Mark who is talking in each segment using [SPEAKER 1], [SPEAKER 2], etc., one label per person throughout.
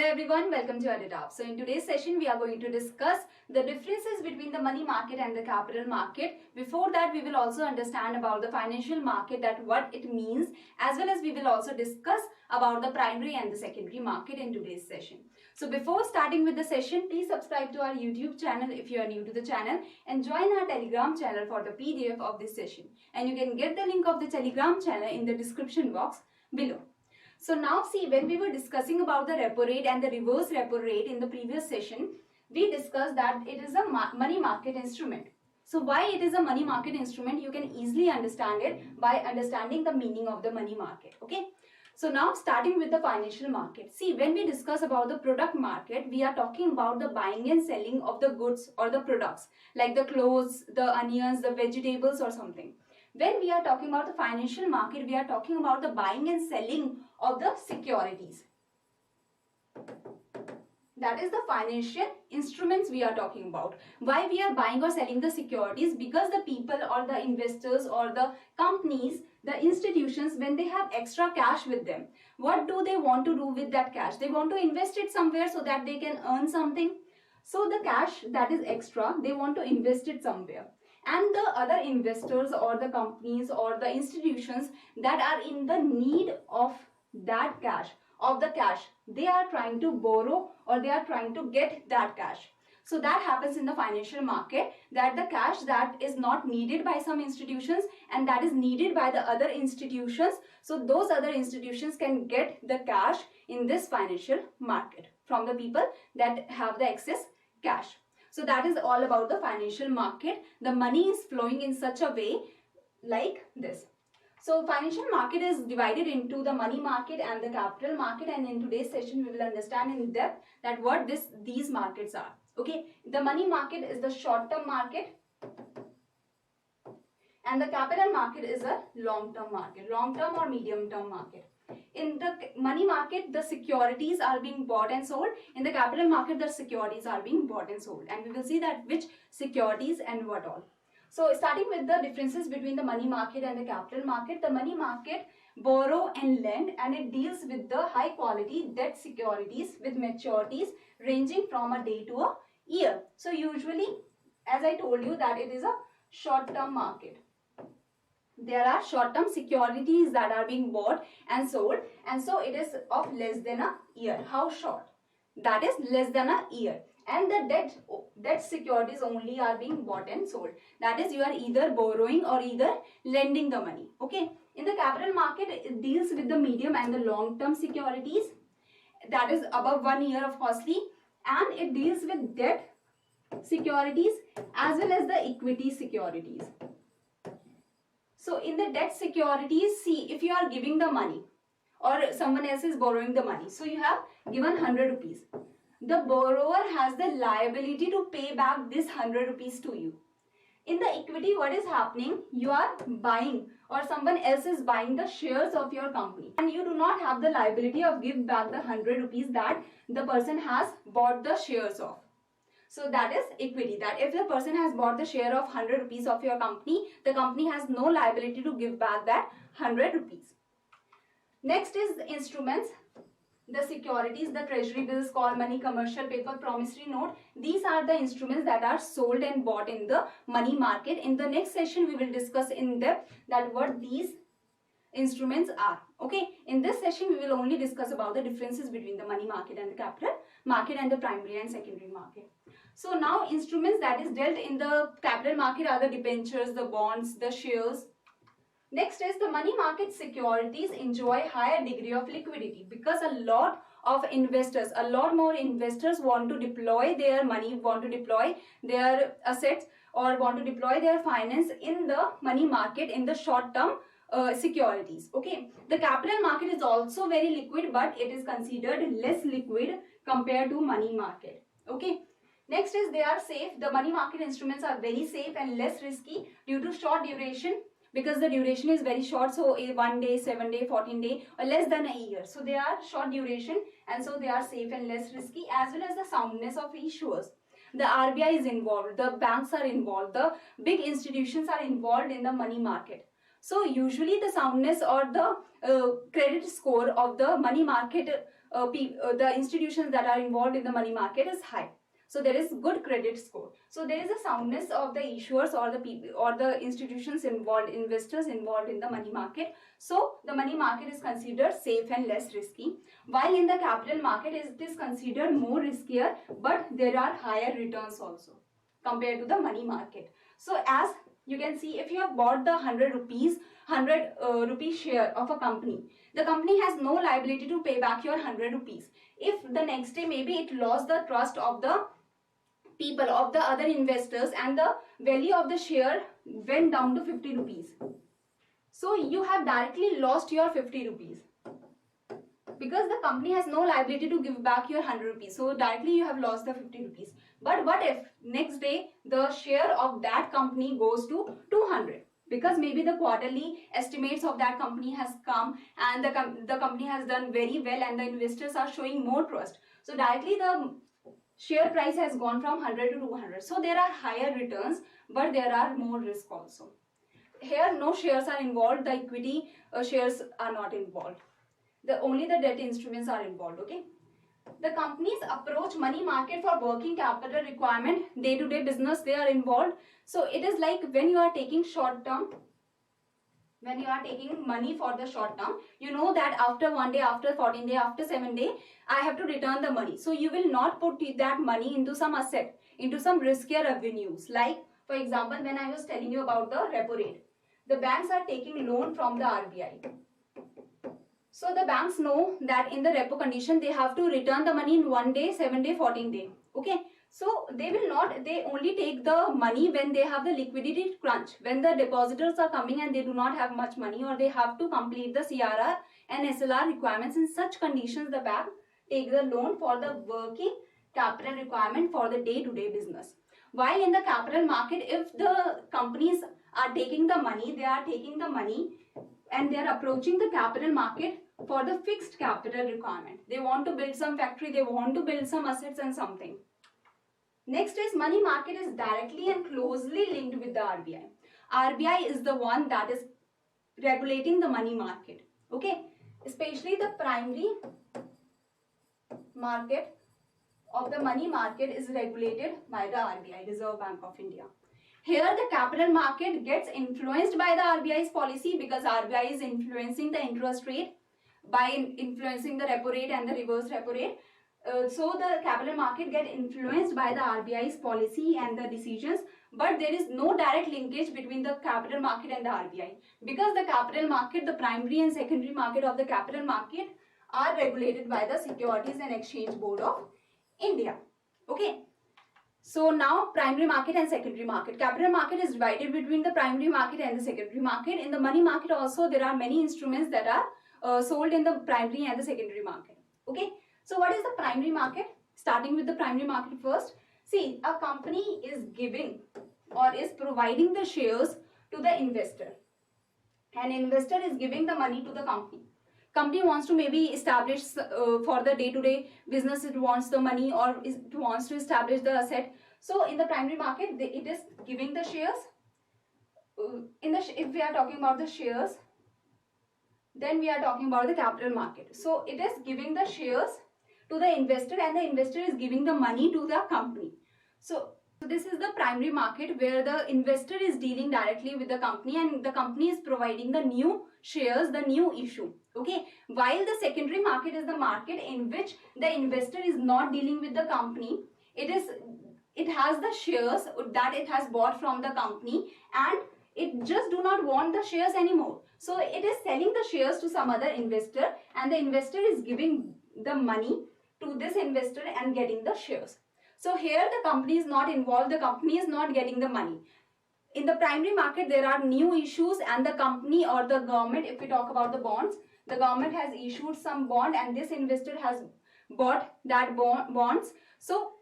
[SPEAKER 1] everyone, welcome to EditUp. So in today's session, we are going to discuss the differences between the money market and the capital market. Before that, we will also understand about the financial market, that what it means, as well as we will also discuss about the primary and the secondary market in today's session. So before starting with the session, please subscribe to our YouTube channel if you are new to the channel and join our Telegram channel for the PDF of this session. And you can get the link of the Telegram channel in the description box below. So now see, when we were discussing about the repo rate and the reverse repo rate in the previous session, we discussed that it is a money market instrument. So why it is a money market instrument, you can easily understand it by understanding the meaning of the money market. Okay. So now starting with the financial market. See, when we discuss about the product market, we are talking about the buying and selling of the goods or the products like the clothes, the onions, the vegetables or something. When we are talking about the financial market, we are talking about the buying and selling of the securities. That is the financial instruments we are talking about. Why we are buying or selling the securities? Because the people or the investors or the companies, the institutions, when they have extra cash with them, what do they want to do with that cash? They want to invest it somewhere so that they can earn something. So the cash that is extra, they want to invest it somewhere. And the other investors or the companies or the institutions that are in the need of that cash, they are trying to borrow or they are trying to get that cash. So that happens in the financial market, that the cash that is not needed by some institutions and that is needed by the other institutions. So those other institutions can get the cash in this financial market from the people that have the excess cash. So that is all about the financial market. The money is flowing in such a way like this. So financial market is divided into the money market and the capital market, and in today's session we will understand in depth that what these markets are. Okay, the money market is the short-term market and the capital market is a long-term market, long-term or medium-term market. In the money market, the securities are being bought and sold. In the capital market, the securities are being bought and sold. And we will see that which securities and what all. So starting with the differences between the money market and the capital market, the money market borrow and lend, and it deals with the high quality debt securities with maturities ranging from a day to a year. So usually, as I told you, that it is a short-term market. There are short-term securities that are being bought and sold, and so it is of less than a year. How short? That is less than a year. And the debt securities only are being bought and sold. That is, you are either borrowing or either lending the money. Okay. In the capital market, it deals with the medium and the long-term securities. That is above 1 year of costly, and it deals with debt securities as well as the equity securities. So in the debt securities, see, if you are giving the money or someone else is borrowing the money, so you have given 100 rupees. The borrower has the liability to pay back this 100 rupees to you. In the equity, what is happening? You are buying or someone else is buying the shares of your company, and you do not have the liability of give back the 100 rupees that the person has bought the shares of. So that is equity, that if the person has bought the share of 100 rupees of your company, the company has no liability to give back that 100 rupees. Next is the instruments, the securities, the treasury bills, call money, commercial paper, promissory note. These are the instruments that are sold and bought in the money market. In the next session, we will discuss in depth that what these instruments are. Okay, in this session we will only discuss about the differences between the money market and the capital market and the primary and secondary market. So now instruments that is dealt in the capital market are the debentures, the bonds, the shares. Next is the money market securities enjoy higher degree of liquidity because a lot more investors want to deploy their money, want to deploy their assets or want to deploy their finance in the money market in the short term securities. Okay, the capital market is also very liquid, but it is considered less liquid compared to money market. Okay, next is they are safe. The money market instruments are very safe and less risky due to short duration, because the duration is very short. So 1 day, 7 day, 14 day or less than a year. So they are short duration and so they are safe and less risky, as well as the soundness of issuers. The RBI is involved, the banks are involved, the big institutions are involved in the money market. So usually the soundness or the credit score of the money market the institutions that are involved in the money market is high. So there is good credit score. So there is a soundness of the issuers or the people or the institutions involved, investors involved in the money market. So the money market is considered safe and less risky. While in the capital market, it is considered more riskier, but there are higher returns also compared to the money market. So as you can see, if you have bought the 100 rupee share of a company, the company has no liability to pay back your 100 rupees. If the next day maybe it lost the trust of the people, of the other investors, and the value of the share went down to 50 rupees. So you have directly lost your 50 rupees because the company has no liability to give back your 100 rupees. So directly you have lost the 50 rupees. But what if next day the share of that company goes to 200? Because maybe the quarterly estimates of that company has come and the company has done very well and the investors are showing more trust. So directly the share price has gone from 100 to 200. So there are higher returns, but there are more risk also. Here no shares are involved, the equity shares are not involved. Only the debt instruments are involved, okay? The companies approach money market for working capital requirement, day-to-day business they are involved. So it is like when you are taking short term, when you are taking money for the short term, you know that after 1 day, after 14 days, after 7 days, I have to return the money. So you will not put that money into some asset, into some riskier avenues. Like for example, when I was telling you about the repo rate, the banks are taking loan from the RBI. So the banks know that in the repo condition, they have to return the money in 1 day, 7 day, 14 day. Okay. So they will not, they only take the money when they have the liquidity crunch, when the depositors are coming and they do not have much money, or they have to complete the CRR and SLR requirements. In such conditions, the bank take the loan for the working capital requirement for the day-to-day business. While in the capital market, if the companies are taking the money, they are taking the money and they are approaching the capital market for the fixed capital requirement. They want to build some factory, they want to build some assets and something. Next is money market is directly and closely linked with the RBI. RBI is the one that is regulating the money market. Okay, especially the primary market of the money market is regulated by the RBI, Reserve Bank of India. Here the capital market gets influenced by the RBI's policy because RBI is influencing the interest rate by influencing the repo rate and the reverse repo rate. So the capital market get influenced by the RBI's policy and the decisions, but there is no direct linkage between the capital market and the RBI because the capital market, the primary and secondary market of the capital market are regulated by the Securities and Exchange Board of India. Okay. So now primary market and secondary market. Capital market is divided between the primary market and the secondary market. In the money market also there are many instruments that are sold in the primary and the secondary market. Okay. So what is the primary market? Starting with the primary market first. See, a company is giving or is providing the shares to the investor. An investor is giving the money to the company. Company wants to maybe establish for the day-to-day business, it wants the money or it wants to establish the asset. So in the primary market, it is giving the shares. If we are talking about the shares, then we are talking about the capital market. So it is giving the shares to the investor and the investor is giving the money to the company. So this is the primary market where the investor is dealing directly with the company and the company is providing the new shares, the new issue. Okay. While the secondary market is the market in which the investor is not dealing with the company. It has the shares that it has bought from the company and it just do not want the shares anymore. So it is selling the shares to some other investor and the investor is giving the money to this investor and getting the shares. So here the company is not involved, the company is not getting the money. In the primary market, there are new issues and the company or the government, if we talk about the bonds, the government has issued some bond and this investor has bought that bonds. So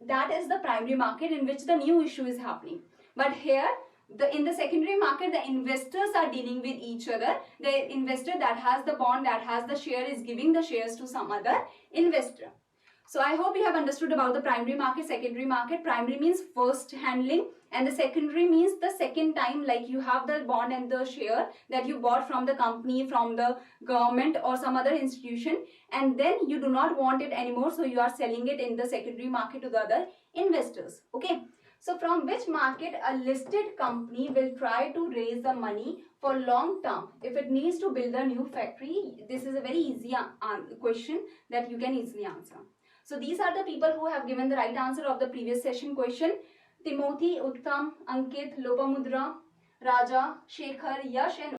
[SPEAKER 1] that is the primary market in which the new issue is happening. But here, in the secondary market, the investors are dealing with each other. The investor that has the bond, that has the share is giving the shares to some other investor. So I hope you have understood about the primary market, secondary market. Primary means first handling, and the secondary means the second time, like you have the bond and the share that you bought from the company, from the government or some other institution, and then you do not want it anymore, so you are selling it in the secondary market to the other investors. Okay. So from which market a listed company will try to raise the money for long term if it needs to build a new factory? This is a very easy question that you can easily answer. So these are the people who have given the right answer of the previous session question. Timothy, Uttam, Ankit, Lopamudra, Raja, Shekhar, Yash and